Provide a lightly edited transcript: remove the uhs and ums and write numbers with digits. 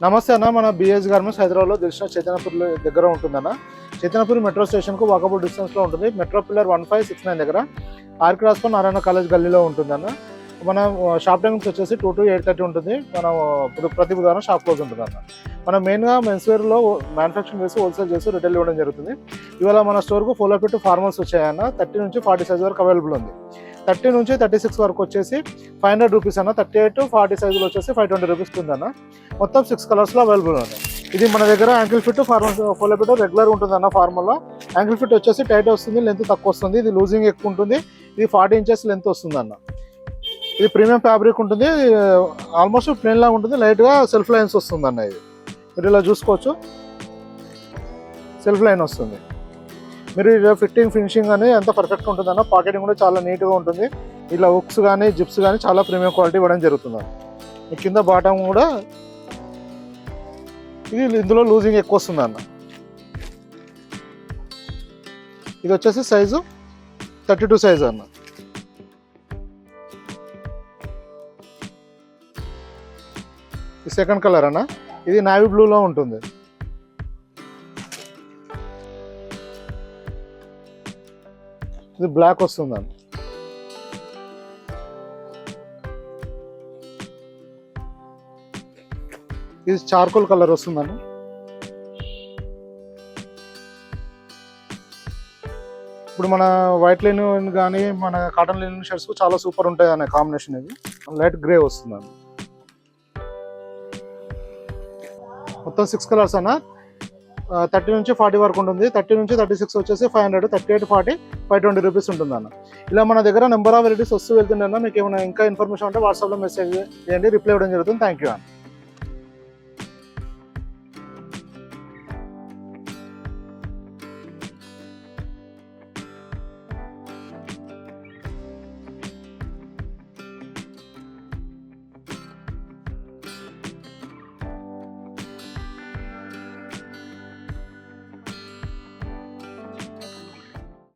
నమస్తే అన్న, మన బిఎస్ గార్మెంట్స్ హైదరాబాద్లో తెలిసిన చైతన్యపూర్ దగ్గర ఉంటుందన్న. చైతన్యపూర్ మెట్రో స్టేషన్కు వాకబుల్ డిస్టెన్స్లో ఉంటుంది. మెట్రో పిల్లర్ 1569 దగ్గర ఆర్కి రాస్పన్ నారాయణ కాలేజ్ గల్లీలో ఉంటుందన్న. మన షాప్ టైమింగ్స్ వచ్చేసి 2 to 8:30 ఉంటుంది. మనం ప్రతి బుధవారం షాప్ క్లోజ్ ఉంటుంది అన్న. మనం మెయిన్గా మెన్స్వేర్లో మ్యానుఫ్యాక్చరింగ్ చేసి హోల్సేల్ చేసి రిటైల్ ఇవ్వడం జరుగుతుంది. ఇవాళ మన స్టోర్కు ఫుల్ అప్ ఫార్మల్స్ వచ్చాయన్న. 30 నుంచి 40 సైజ్ వరకు అవైలబుల్ ఉంది. 30 నుంచి 36 వరకు వచ్చేసి 500 రూపీస్ అన్న. 38 to 40 సైజులు వచ్చేసి 520 రూపీస్ ఉందన్న. మొత్తం 6 కలర్స్లో అవైలబుల్ ఉంది. ఇది మన దగ్గర ankle fit formal full up regular ఉంటుంది అన్న. ఫార్మల్లో యాంకిల్ ఫిట్ వచ్చేసి టైట్ వస్తుంది, లెంత్ తక్కువ వస్తుంది. ఇది లూజింగ్ ఎక్కువ ఉంటుంది. ఇది 40 ఇంచెస్ లెంత్ వస్తుంది అన్న. ఇది ప్రీమియం ఫ్యాబ్రిక్ ఉంటుంది. ఆల్మోస్ట్ ప్లేన్ లాగా ఉంటుంది. లైట్గా సెల్ఫ్ లైన్స్ వస్తుంది అన్న. ఇది మీరు ఇలా చూసుకోవచ్చు, సెల్ఫ్ లైన్ వస్తుంది. మీరు ఇలా ఫిట్టింగ్ ఫినిషింగ్ అని ఎంత పర్ఫెక్ట్గా ఉంటుంది అన్న. పాకెటింగ్ కూడా చాలా నీట్గా ఉంటుంది. ఇలా హుక్స్ కానీ జిప్స్ కానీ చాలా ప్రీమియం క్వాలిటీ ఇవ్వడం జరుగుతుంది. ఈ కింద బాటం కూడా ఇది ఇందులో లూజింగ్ ఎక్కువ వస్తుంది అన్న. ఇది వచ్చేసి సైజు 32 సైజు అన్న. ఈ సెకండ్ కలర్ అన్న. ఇది నావీ బ్లూలో ఉంటుంది. ఇది బ్లాక్ వస్తుందండి. ఇది చార్కోల్ కలర్ వస్తుందండి. ఇప్పుడు మన వైట్ లైన్ కానీ మన కాటన్ లైన్ షర్ట్స్ చాలా సూపర్ ఉంటాయి అనే కాంబినేషన్. ఇది లైట్ గ్రే వస్తుందండి. మొత్తం 6 కలర్స్ అన్న. 30 నుంచి 40 వరకు ఉంటుంది. 30 నుంచి 36 వచ్చేసి 500, 38, 40, 520 రూపీస్ ఉంటుంది అన్న. ఇలా మన దగ్గర నెంబర్ ఆఫ్ వెరైటీస్ వస్తూ వెళ్తుండే అన్న. మీకు ఏమైనా ఇంకా ఇన్ఫర్మేషన్ ఉంటే వాట్సాప్లో మెసేజ్ చేయండి, రిప్లై ఇవ్వడం జరుగుతుంది. థ్యాంక్ యూ అన్న.